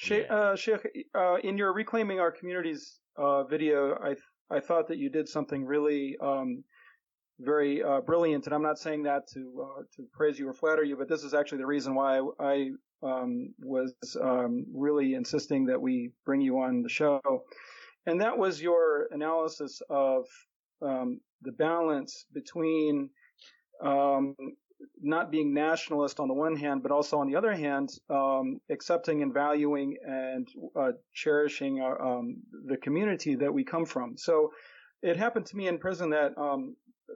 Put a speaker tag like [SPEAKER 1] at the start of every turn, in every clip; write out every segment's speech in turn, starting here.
[SPEAKER 1] Sheikh, in your Reclaiming Our Communities video, I thought that you did something really very brilliant, and I'm not saying that to praise you or flatter you, but this is actually the reason why I was really insisting that we bring you on the show, and that was your analysis of the balance between not being nationalist on the one hand, but also on the other hand, accepting and valuing and cherishing the community that we come from. So it happened to me in prison that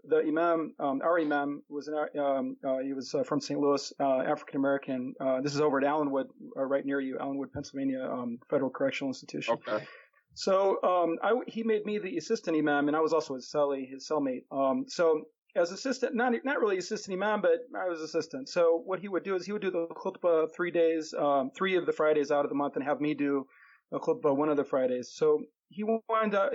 [SPEAKER 1] the imam, our imam, he was from St. Louis, African American. This is over at Allenwood, right near you, Allenwood, Pennsylvania, Federal Correctional Institution.
[SPEAKER 2] Okay.
[SPEAKER 1] So he made me the assistant imam, and I was also his cellmate. So as assistant, not really assistant imam, but I was assistant. So what he would do is he would do the khutbah 3 days, 3 of the Fridays out of the month, and have me do a khutbah 1 of the Fridays. So he wound up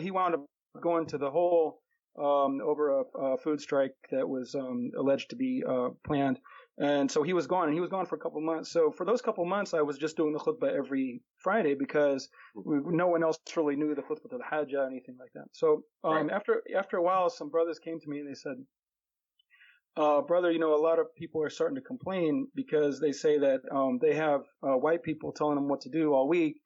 [SPEAKER 1] going to the whole over a food strike that was alleged to be planned. And so he was gone, and he was gone for a couple months. So for those couple months, I was just doing the khutbah every Friday because no one else really knew the khutbah to the hajj or anything like that. So after a while, some brothers came to me and they said, brother, a lot of people are starting to complain because they say that they have white people telling them what to do all week.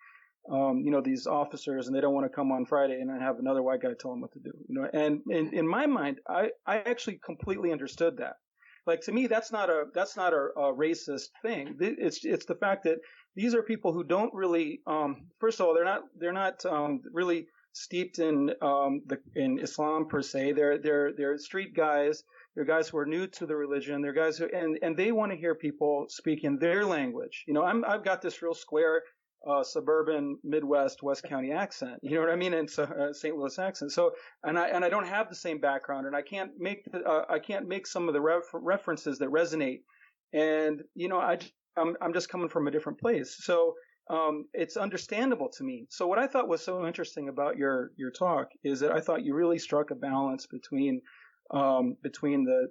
[SPEAKER 1] These officers, and they don't want to come on Friday and then have another white guy tell them what to do. And in my mind, I actually completely understood that. Like, to me, that's not a racist thing. It's the fact that these are people who don't really, first of all, they're not really steeped in Islam per se. They're street guys. They're guys who are new to the religion. They're guys who, and they want to hear people speak in their language. I've got this real square, suburban Midwest West County accent. You know what I mean? And St. Louis accent. So, and I don't have the same background, and I can't make some of the references that resonate. And I'm just coming from a different place. So it's understandable to me. So what I thought was so interesting about your talk is that I thought you really struck a balance between the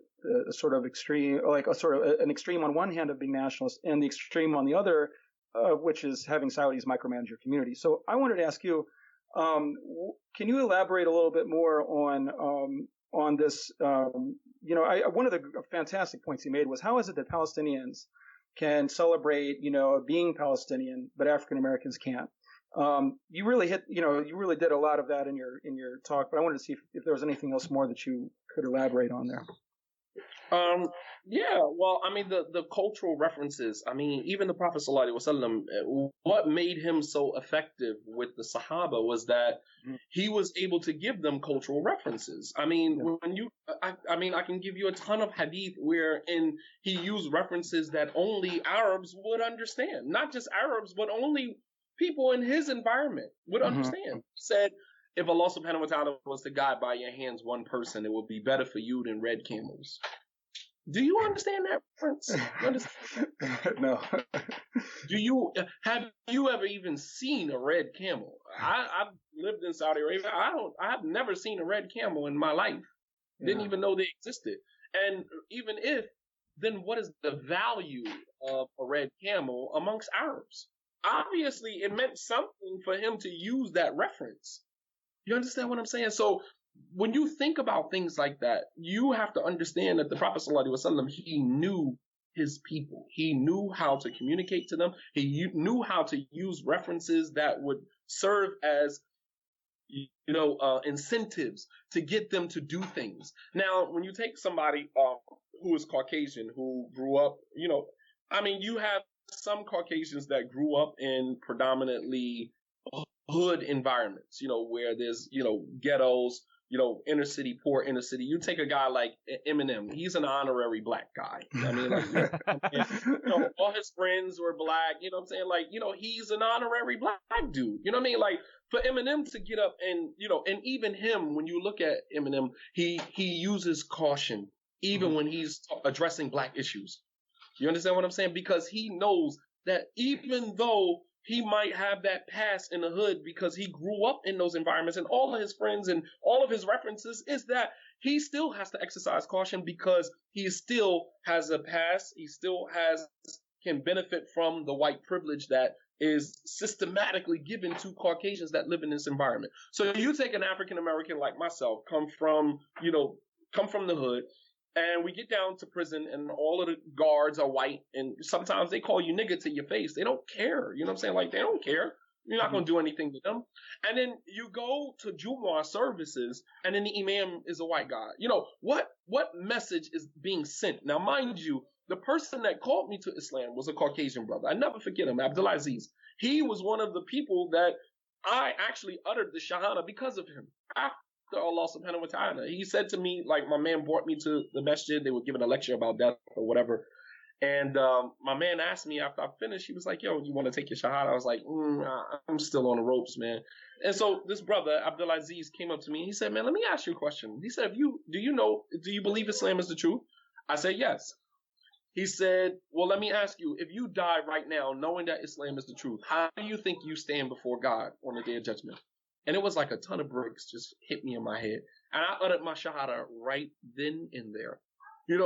[SPEAKER 1] sort of extreme, like a sort of an extreme on one hand of being nationalist and the extreme on the other, which is having Saudis micromanage your community. So I wanted to ask you, can you elaborate a little bit more on this? One of the fantastic points he made was, how is it that Palestinians can celebrate, being Palestinian, but African Americans can't? You really did a lot of that in your talk, but I wanted to see if there was anything else more that you could elaborate on there.
[SPEAKER 2] Yeah, well, I mean, the cultural references, I mean, even the Prophet sallallahu alaihi wasallam, what made him so effective with the Sahaba was that he was able to give them cultural references. I mean, I can give you a ton of hadith wherein he used references that only Arabs would understand. Not just Arabs, but only people in his environment would understand. He said, if Allah subhanahu wa ta'ala was to guide by your hands one person, it would be better for you than red camels. Do you understand that reference? You understand?
[SPEAKER 1] No.
[SPEAKER 2] Have you ever even seen a red camel? I've lived in Saudi Arabia. I've never seen a red camel in my life. Didn't even know they existed. And even if, then what is the value of a red camel amongst Arabs? Obviously, it meant something for him to use that reference. You understand what I'm saying? So when you think about things like that, you have to understand that the Prophet ﷺ, he knew his people. He knew how to communicate to them. He knew how to use references that would serve as, incentives to get them to do things. Now, when you take somebody who is Caucasian, who grew up, you have some Caucasians that grew up in predominantly hood environments, where there's, ghettos, inner city, poor inner city. You take a guy like Eminem, he's an honorary black guy. All his friends were black, he's an honorary black dude. You know what I mean? Like, for Eminem to get up and, and even him, when you look at Eminem, he uses caution, even when he's addressing black issues. You understand what I'm saying? Because he knows that even though he might have that past in the hood because he grew up in those environments and all of his friends and all of his references is that he still has to exercise caution because he still has a past. He still can benefit from the white privilege that is systematically given to Caucasians that live in this environment. So you take an African American like myself, come from the hood, and we get down to prison and all of the guards are white, and sometimes they call you nigga to your face. They don't care. You know what I'm saying? Like, they don't care. You're not going to do anything to them. And then you go to Jumu'ah services, and then the imam is a white guy. What message is being sent? Now, mind you, the person that called me to Islam was a Caucasian brother. I never forget him, Abdulaziz. He was one of the people that I actually uttered the Shahada because of him. After Allah subhanahu wa ta'ala, he said to me, like, my man brought me to the masjid. They were giving a lecture about death or whatever. And my man asked me after I finished, he was like, yo, you want to take your Shahada? I was like, I'm still on the ropes, man. And so this brother, Abdulaziz, came up to me and he said, man, let me ask you a question. He said, do you believe Islam is the truth? I said, yes. He said, well, let me ask you, if you die right now knowing that Islam is the truth, how do you think you stand before God on the day of judgment? And it was like a ton of bricks just hit me in my head. And I uttered my Shahada right then and there.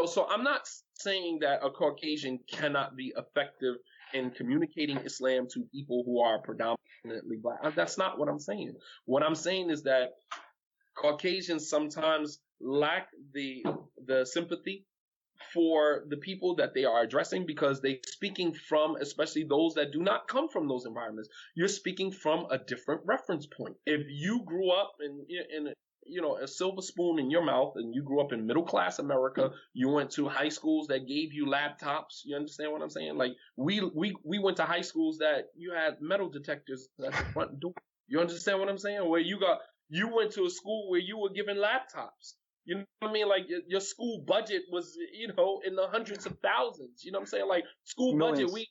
[SPEAKER 2] So I'm not saying that a Caucasian cannot be effective in communicating Islam to people who are predominantly black. That's not what I'm saying. What I'm saying is that Caucasians sometimes lack the sympathy for the people that they are addressing, because they're speaking from, especially those that do not come from those environments, you're speaking from a different reference point. If you grew up in a silver spoon in your mouth and you grew up in middle class America, you went to high schools that gave you laptops. You understand what I'm saying? Like, we went to high schools that you had metal detectors at the front door. You understand what I'm saying? Where you went to a school where you were given laptops. You know what I mean? Like, your school budget was, in the hundreds of thousands. You know what I'm saying? Like, school
[SPEAKER 1] Millions.
[SPEAKER 2] budget,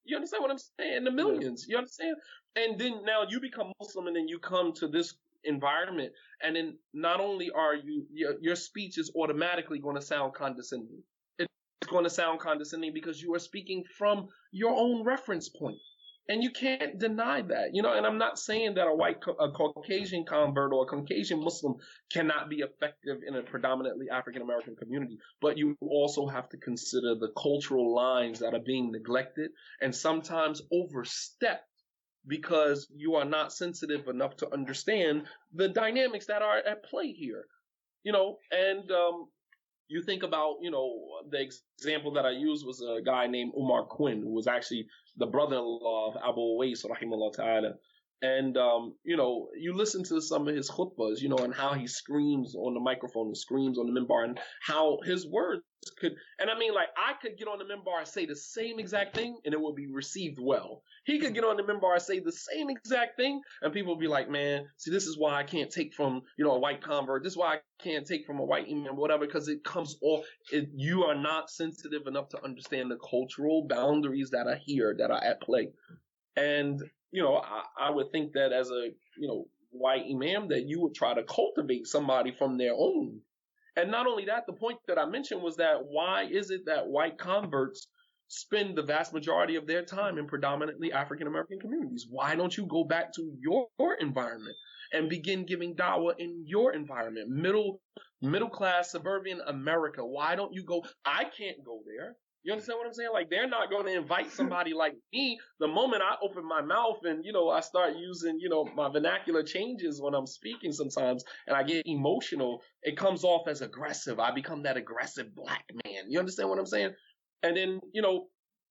[SPEAKER 2] you understand what I'm saying? The millions. Yeah. You understand? And then now you become Muslim and then you come to this environment, and then not only are your speech is automatically going to sound condescending. It's going to sound condescending because you are speaking from your own reference point. And you can't deny that, and I'm not saying that a Caucasian convert or a Caucasian Muslim cannot be effective in a predominantly African American community, but you also have to consider the cultural lines that are being neglected and sometimes overstepped because you are not sensitive enough to understand the dynamics that are at play here, and you think about, the example that I used was a guy named Umar Quinn, who was actually the brother-in-law of Abu Uwais, rahimahullah ta'ala. And, you listen to some of his khutbahs, and how he screams on the microphone and screams on the minbar, and how his words and I mean, like, I could get on the minbar and say the same exact thing and it would be received well. He could get on the minbar and say the same exact thing and people would be like, man, see, this is why I can't take from, a white convert. This is why I can't take from a white imam, whatever, because it comes off, you are not sensitive enough to understand the cultural boundaries that are here, that are at play. And, I would think that as a, white imam, that you would try to cultivate somebody from their own. And not only that, the point that I mentioned was that why is it that white converts spend the vast majority of their time in predominantly African American communities? Why don't you go back to your environment and begin giving da'wah in your environment? Middle class suburban America. Why don't you go? I can't go there. You understand what I'm saying? Like, they're not going to invite somebody like me. The moment I open my mouth and, I start using, my vernacular changes when I'm speaking sometimes and I get emotional, it comes off as aggressive. I become that aggressive black man. You understand what I'm saying? And then,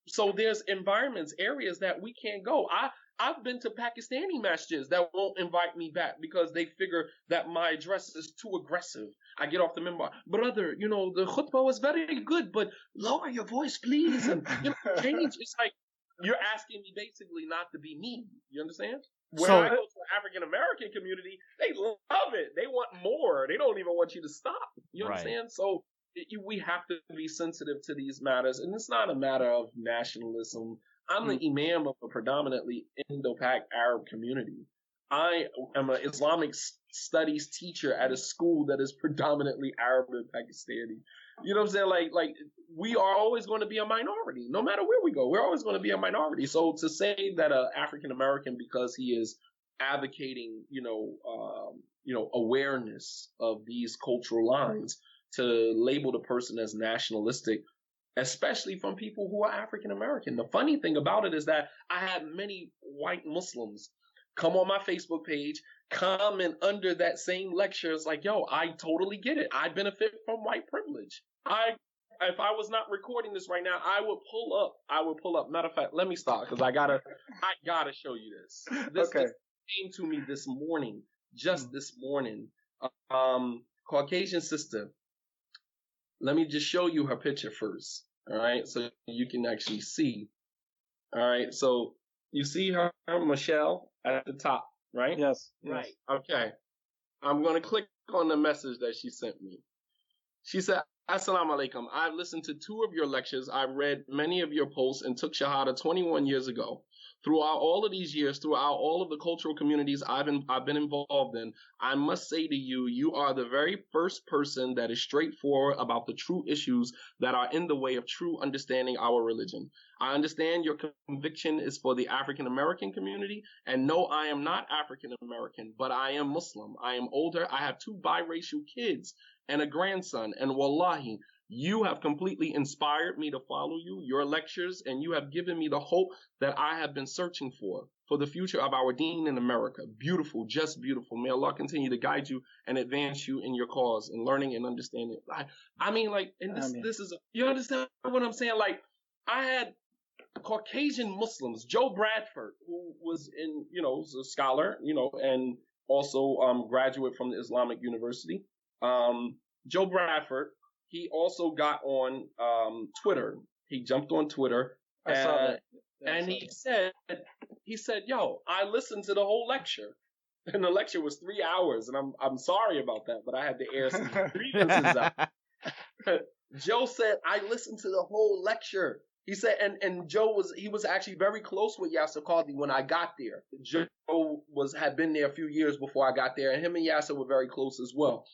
[SPEAKER 2] so there's environments, areas that we can't go. I've been to Pakistani masjids that won't invite me back because they figure that my address is too aggressive. I get off the minbar, brother, the khutbah was very good, but lower your voice, please. And, change. It's like you're asking me basically not to be me. You understand? When I go to an African American community, they love it. They want more. They don't even want you to stop. You understand? So we have to be sensitive to these matters. And it's not a matter of nationalism. I'm the imam of a predominantly Indo-Pak Arab community. I am an Islamic studies teacher at a school that is predominantly Arab and Pakistani. You know what I'm saying? Like we are always going to be a minority. No matter where we go, we're always going to be a minority. So to say that an African American, because he is advocating, awareness of these cultural lines, to label the person as nationalistic, especially from people who are African American. The funny thing about it is that I had many white Muslims come on my Facebook page, comment under that same lecture. It's like, yo, I totally get it. I benefit from white privilege. If I was not recording this right now, I would pull up. Matter of fact, let me stop because I gotta show you this. This
[SPEAKER 1] Okay.
[SPEAKER 2] came to me this morning, just this morning. Caucasian sister. Let me just show you her picture first. All right, so you can actually see. All right, so you see her Michelle at the top, right?
[SPEAKER 1] Yes.
[SPEAKER 2] Right. Okay. I'm gonna click on the message that she sent me. She said, Assalamu alaikum. I've listened to 2 of your lectures. I've read many of your posts and took Shahada 21 years ago. Throughout all of these years, throughout all of the cultural communities I've been involved in, I must say to you, you are the very first person that is straightforward about the true issues that are in the way of true understanding our religion. I understand your conviction is for the African American community, and no, I am not African American, but I am Muslim. I am older. I have 2 biracial kids and a grandson, and wallahi, you have completely inspired me to follow you, your lectures, and you have given me the hope that I have been searching for the future of our deen in America. Beautiful, just beautiful. May Allah continue to guide you and advance you in your cause and learning and understanding. I mean, like, and this is, you understand what I'm saying? Like, I had Caucasian Muslims, Joe Bradford, who was was a scholar, and also graduate from the Islamic University. Joe Bradford, he also got on Twitter. He jumped on Twitter and he said, yo, I listened to the whole lecture. And the lecture was 3 hours, and I'm sorry about that, but I had to air some grievances out. Joe said, I listened to the whole lecture. He said, and Joe was actually very close with Yasser Qadhi when I got there. Joe had been there a few years before I got there, and him and Yasser were very close as well.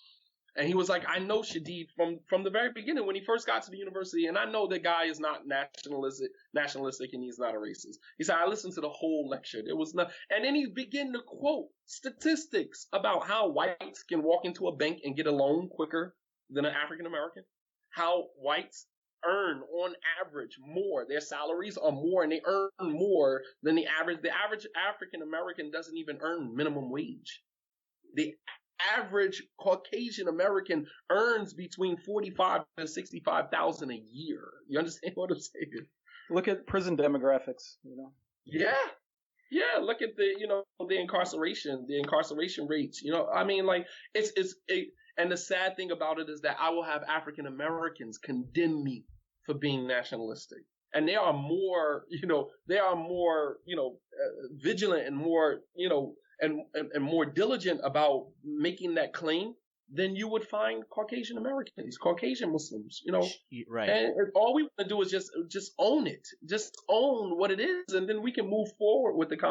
[SPEAKER 2] And he was like, I know Shadid from the very beginning when he first got to the university, and I know the guy is not nationalistic, and he's not a racist. He said, I listened to the whole lecture. There was and then he began to quote statistics about how whites can walk into a bank and get a loan quicker than an African American, how whites earn on average more. Their salaries are more, and they earn more than the average. The average African American doesn't even earn minimum wage. The average Caucasian American earns between 45 and 65,000 a year. You understand what I'm saying?
[SPEAKER 1] Look at prison demographics.
[SPEAKER 2] Yeah. Look at the incarceration rates. I mean, like and the sad thing about it is that I will have African Americans condemn me for being nationalistic, and they are more, vigilant and more, and more diligent about making that claim than you would find Caucasian Americans, Caucasian Muslims,
[SPEAKER 3] Right.
[SPEAKER 2] And all we want to do is just own it, just own what it is, and then we can move forward with the conversation.